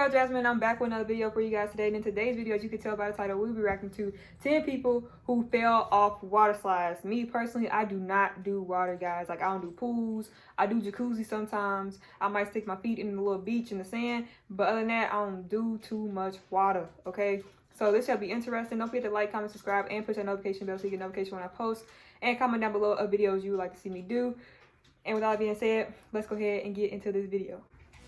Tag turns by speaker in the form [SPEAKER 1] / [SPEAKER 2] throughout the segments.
[SPEAKER 1] girl Jasmine. I'm back with another video for you guys today. And in today's video, as you can tell by the title, we'll be reacting to 10 people who fell off water slides. Me personally, I do not do water, guys. Like, I don't do pools. I do jacuzzi sometimes. I might stick my feet in the little beach in the sand, but other than that, I don't do too much water. Okay, so this shall be interesting. Don't forget to like, comment, subscribe, and push that notification bell so you get notification when I post, and comment down below of videos you would like to see me do. And with all that being said, let's go ahead and get into this video.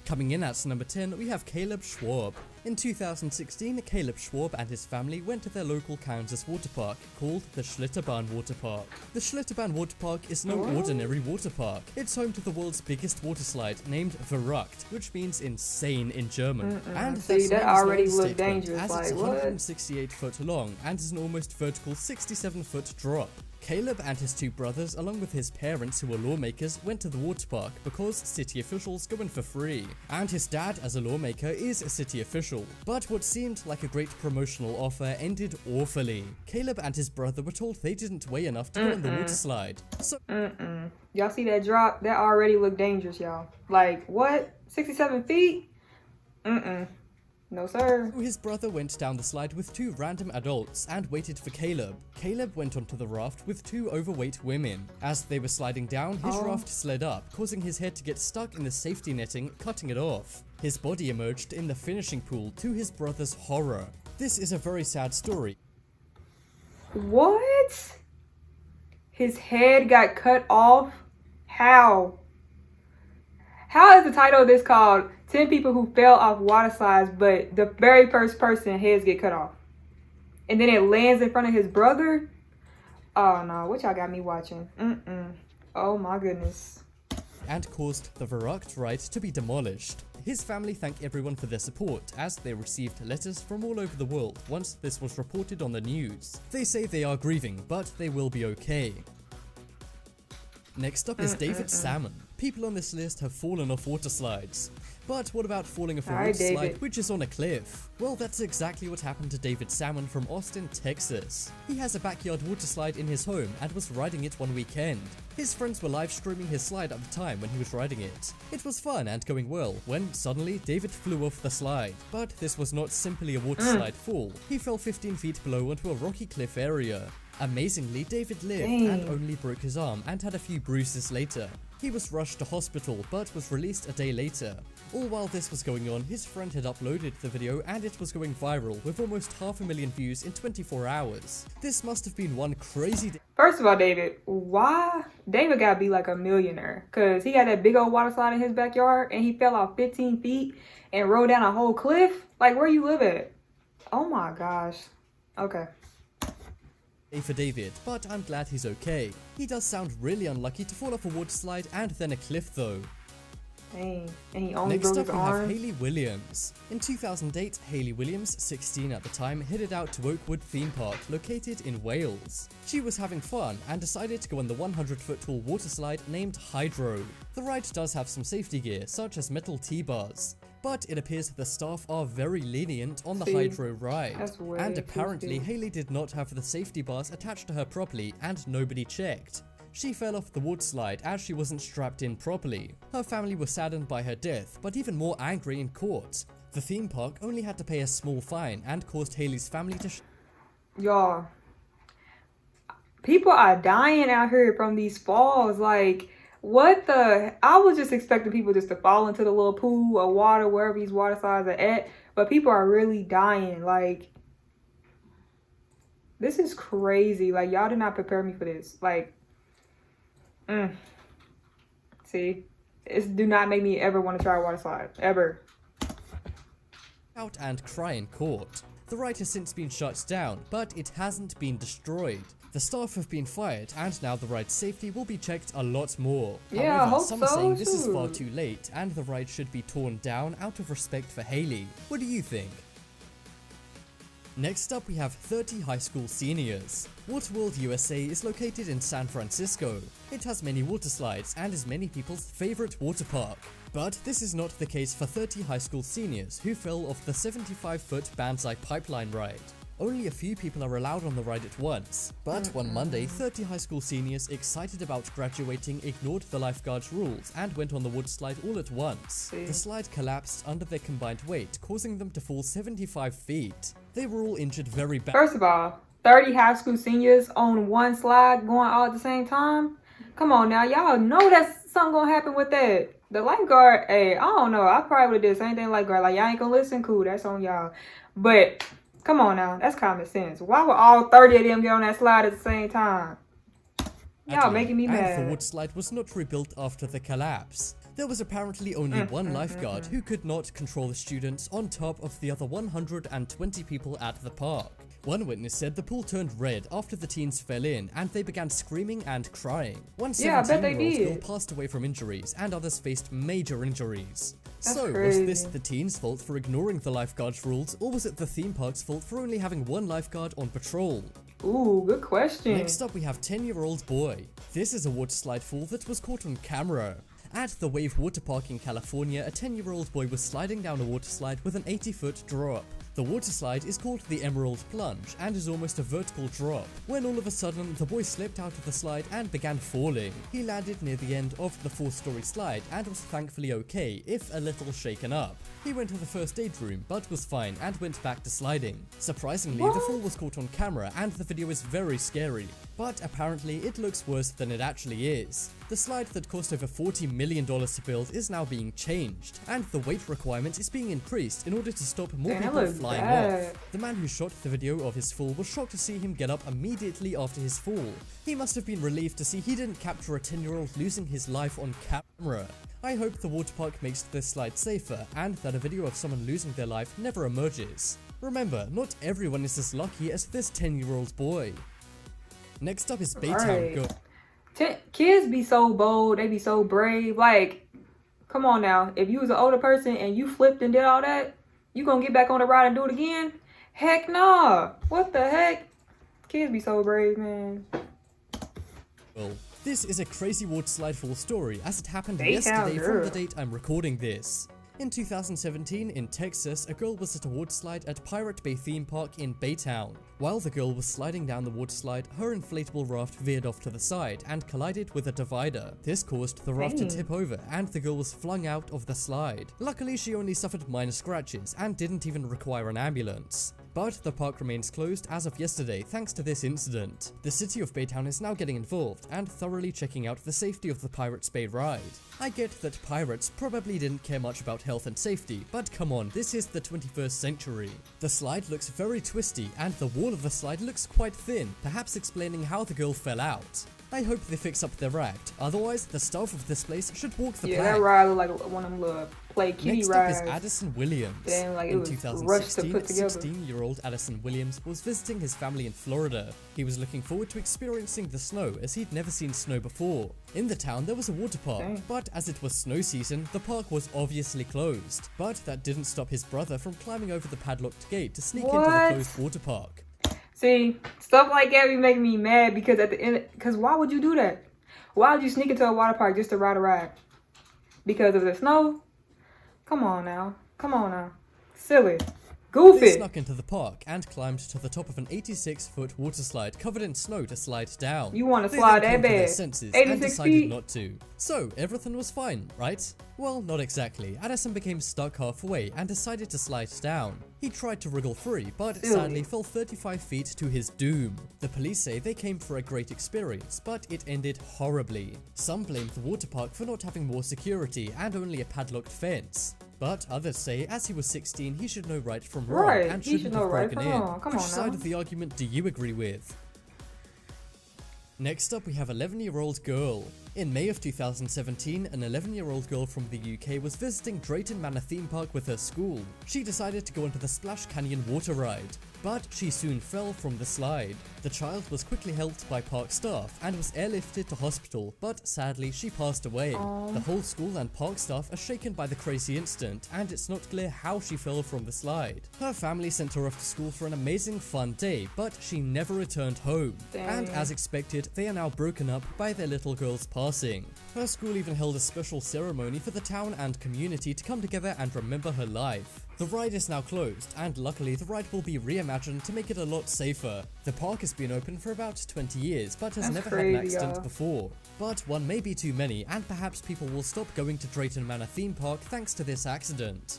[SPEAKER 2] Coming in at number 10, we have Caleb Schwab. In 2016, Caleb Schwab and his family went to their local Kansas water park called the Schlitterbahn Water Park. The Schlitterbahn Water Park is no ordinary water park. It's home to the world's biggest water slide named Verrückt, which means insane in German. And
[SPEAKER 1] see, that already looked dangerous.
[SPEAKER 2] As
[SPEAKER 1] like,
[SPEAKER 2] it's
[SPEAKER 1] what?
[SPEAKER 2] 168 foot long and is an almost vertical 67-foot drop. Caleb and his two brothers, along with his parents who were lawmakers, went to the water park because city officials go in for free. And his dad, as a lawmaker, is a city official. But what seemed like a great promotional offer ended awfully. Caleb and his brother were told they didn't weigh enough to go on the water slide. So
[SPEAKER 1] y'all see that drop? That already looked dangerous, y'all. Like, what? 67 feet? No, sir.
[SPEAKER 2] His brother went down the slide with two random adults and waited for Caleb. Caleb went onto the raft with two overweight women. As they were sliding down, his raft slid up, causing his head to get stuck in the safety netting, cutting it off. His body emerged in the finishing pool to his brother's horror. This is a very sad story.
[SPEAKER 1] What? His head got cut off? How? How is the title of this called 10 people who fell off water slides, but the very first person heads get cut off? And then it lands in front of his brother? Oh no, what y'all got me watching? Oh my goodness.
[SPEAKER 2] And caused the Verrückt ride to be demolished. His family thanked everyone for their support as they received letters from all over the world once this was reported on the news. They say they are grieving, but they will be okay. Next up is David Salmon. People on this list have fallen off water slides. But what about falling off a water slide which is on a cliff? Well, that's exactly what happened to David Salmon from Austin, Texas. He has a backyard water slide in his home and was riding it one weekend. His friends were live streaming his slide at the time when he was riding it. It was fun and going well when suddenly David flew off the slide. But this was not simply a water slide fall. He fell 15 feet below onto a rocky cliff area. Amazingly, David lived and only broke his arm and had a few bruises later. He was rushed to hospital but was released a day later. All while this was going on, his friend had uploaded the video and it was going viral with almost 500,000 views in 24 hours. This must have been one crazy day.
[SPEAKER 1] First of all, David, why? David gotta be like a millionaire, because he had that big old water slide in his backyard and he fell off 15 feet and rode down a whole cliff. Like, where you live at? Oh my gosh. Okay.
[SPEAKER 2] For David, but I'm glad he's okay. He does sound really unlucky to fall off a water slide and then a cliff though.
[SPEAKER 1] Dang. And he only broke his arm.
[SPEAKER 2] Next up we have Hayley Williams. In 2008, Hayley Williams, 16 at the time, headed out to Oakwood theme park located in Wales. She was having fun and decided to go on the 100-foot tall water slide named Hydro. The ride does have some safety gear such as metal T-bars. But it appears the staff are very lenient on the Hydro ride. And apparently Hayley did not have the safety bars attached to her properly and nobody checked. She fell off the water slide as she wasn't strapped in properly. Her family were saddened by her death, but even more angry in court. The theme park only had to pay a small fine and caused Hayley's family to
[SPEAKER 1] Y'all, people are dying out here from these falls. Like, what the? I was just expecting people just to fall into the little pool or water, wherever these water slides are at. But people are really dying. Like, this is crazy. Like, y'all did not prepare me for this. Like, see, do not make me ever want to try a water slide. Ever.
[SPEAKER 2] Out and cry in court. The ride has since been shut down, but it hasn't been destroyed. The staff have been fired, and now the ride's safety will be checked a lot more.
[SPEAKER 1] Yeah,
[SPEAKER 2] however,
[SPEAKER 1] I hope
[SPEAKER 2] some are saying this is
[SPEAKER 1] so.
[SPEAKER 2] far too late, and the ride should be torn down out of respect for Hayley. What do you think? Next up we have 30 high school seniors. Woodworld USA is located in San Francisco. It has many water slides and is many people's favorite water park. But this is not the case for 30 high school seniors who fell off the 75-foot Banzai pipeline ride. Only a few people are allowed on the ride at once, but one Monday, 30 high school seniors excited about graduating ignored the lifeguard's rules and went on the wood slide all at once. The slide collapsed under their combined weight, causing them to fall 75 feet. They were all injured very badly.
[SPEAKER 1] First of all, 30 high school seniors on one slide going all at the same time? Come on now, y'all know that's something gonna happen with that. The lifeguard, hey, I don't know, I probably would've did the same thing lifeguard. Like, y'all ain't gonna listen, cool, that's on y'all. But come on now, that's common sense. Why would all 30 of them get on that slide at the same time? Y'all making me mad.
[SPEAKER 2] And the wood slide was not rebuilt after the collapse. There was apparently only one lifeguard who could not control the students on top of the other 120 people at the park. One witness said the pool turned red after the teens fell in and they began screaming and crying. One 17-year-old girl passed away from injuries and others faced major injuries. So, was this the teens' fault for ignoring the lifeguard's rules, or was it the theme park's fault for only having one lifeguard on patrol?
[SPEAKER 1] Ooh, good question.
[SPEAKER 2] Next up we have 10-year-old boy. This is a water slide fall that was caught on camera. At the Wave Water Park in California, a 10-year-old boy was sliding down a water slide with an 80-foot drop. The water slide is called the Emerald Plunge and is almost a vertical drop, when all of a sudden the boy slipped out of the slide and began falling. He landed near the end of the 4-story slide and was thankfully okay, if a little shaken up. He went to the first aid room but was fine and went back to sliding. Surprisingly, the fall was caught on camera and the video is very scary, but apparently it looks worse than it actually is. The slide that cost over $40 million to build is now being changed, and the weight requirement is being increased in order to stop more people flying off. The man who shot the video of his fall was shocked to see him get up immediately after his fall. He must have been relieved to see he didn't capture a 10-year-old losing his life on camera. I hope the water park makes this slide safer and that a video of someone losing their life never emerges. Remember, not everyone is as lucky as this 10-year-old boy. Next up is Baytown Girl.
[SPEAKER 1] Kids be so bold, they be so brave. Like, come on now, if you was an older person and you flipped and did all that, you gonna get back on the ride and do it again? Heck nah. What the heck? Kids be so brave, man.
[SPEAKER 2] Well, this is a crazy water slide fall story as it happened yesterday from the date I'm recording this. In 2017, in Texas, a girl was at a water slide at Pirate Bay theme park in Baytown. While the girl was sliding down the water slide, her inflatable raft veered off to the side and collided with a divider. This caused the raft to tip over and the girl was flung out of the slide. Luckily, she only suffered minor scratches and didn't even require an ambulance. But the park remains closed as of yesterday thanks to this incident. The city of Baytown is now getting involved and thoroughly checking out the safety of the Pirates Bay ride. I get that pirates probably didn't care much about health and safety, but come on, this is the 21st century. The slide looks very twisty and the wall of the slide looks quite thin, perhaps explaining how the girl fell out. I hope they fix up their act, otherwise the staff of this place should walk the plank.
[SPEAKER 1] Yeah, that ride looked like one of them little play kitty rides.
[SPEAKER 2] Next up is Addison Williams.
[SPEAKER 1] Damn, like
[SPEAKER 2] in 2016, 16-year-old Addison Williams was visiting his family in Florida. He was looking forward to experiencing the snow as he'd never seen snow before. In the town there was a water park, but as it was snow season, the park was obviously closed. But that didn't stop his brother from climbing over the padlocked gate to sneak into the closed water park.
[SPEAKER 1] See, stuff like that be making me mad because at the end, why would you do that? Why would you sneak into a water park just to ride a ride? Because of the snow? Come on now. Come on now. Silly. Goofy.
[SPEAKER 2] They snuck into the park and climbed to the top of an 86-foot water slide covered in snow to slide down.
[SPEAKER 1] You want to slide that bad?
[SPEAKER 2] Their senses and decided not to. So everything was fine, right? Well, not exactly. Addison became stuck halfway and decided to slide down. He tried to wriggle free, but sadly fell 35 feet to his doom. The police say they came for a great experience, but it ended horribly. Some blamed the water park for not having more security and only a padlocked fence. But others say as he was 16, he should know right from wrong and shouldn't have broken in. Which side of the argument do you agree with? Next up we have 11-year-old girl. In May of 2017, an 11-year-old girl from the UK was visiting Drayton Manor theme park with her school. She decided to go onto the Splash Canyon water ride, but she soon fell from the slide. The child was quickly helped by park staff and was airlifted to hospital, but sadly she passed away. The whole school and park staff are shaken by the crazy incident, and it's not clear how she fell from the slide. Her family sent her off to school for an amazing fun day, but she never returned home. And as expected, they are now broken up by their little girl's party. passing. Her school even held a special ceremony for the town and community to come together and remember her life. The ride is now closed, and luckily the ride will be reimagined to make it a lot safer. The park has been open for about 20 years, but has never had an accident before. But one may be too many, and perhaps people will stop going to Drayton Manor theme park thanks to this accident.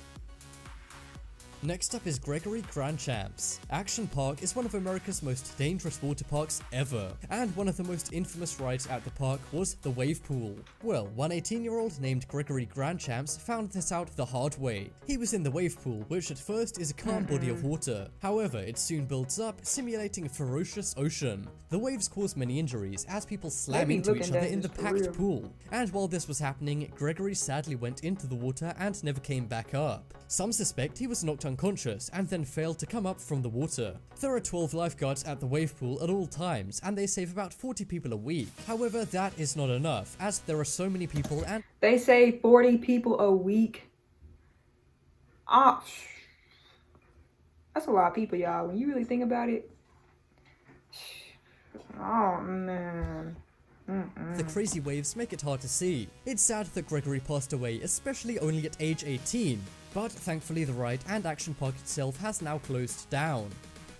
[SPEAKER 2] Next up is Gregory Grand Champs. Action Park is one of America's most dangerous water parks ever, and one of the most infamous rides at the park was the wave pool. Well, one 18-year-old named Gregory Grand Champs found this out the hard way. He was in the wave pool, which at first is a calm body of water. However, it soon builds up, simulating a ferocious ocean. The waves cause many injuries as people slam into each other in the packed pool. And while this was happening, Gregory sadly went into the water and never came back up. Some suspect he was knocked unconscious and then failed to come up from the water. There are 12 lifeguards at the wave pool at all times, and they save about 40 people a week. However, that is not enough, as there are so many people and
[SPEAKER 1] they save 40 people a week. Ah, that's a lot of people, y'all. When you really think about it. Oh man.
[SPEAKER 2] The crazy waves make it hard to see. It's sad that Gregory passed away, especially only at age 18. But thankfully the ride and Action Park itself has now closed down.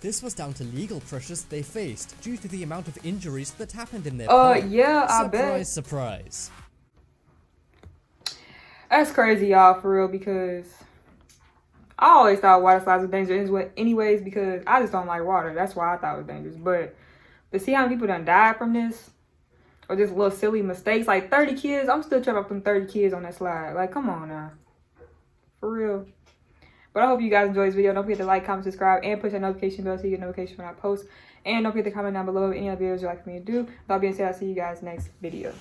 [SPEAKER 2] This was down to legal pressures they faced due to the amount of injuries that happened in their park.
[SPEAKER 1] Yeah, I bet.
[SPEAKER 2] Surprise, surprise.
[SPEAKER 1] That's crazy, y'all, for real, because I always thought water slides were dangerous anyways, because I just don't like water. That's why I thought it was dangerous. But to see how many people done died from this, or just little silly mistakes, like 30 kids, I'm still tripping up from 30 kids on that slide. Like, come on now. For real. But I hope you guys enjoyed this video. Don't forget to like, comment, subscribe, and push that notification bell so you get notification when I post. And don't forget to comment down below any other videos you'd like for me to do. With that being said, I'll see you guys next video.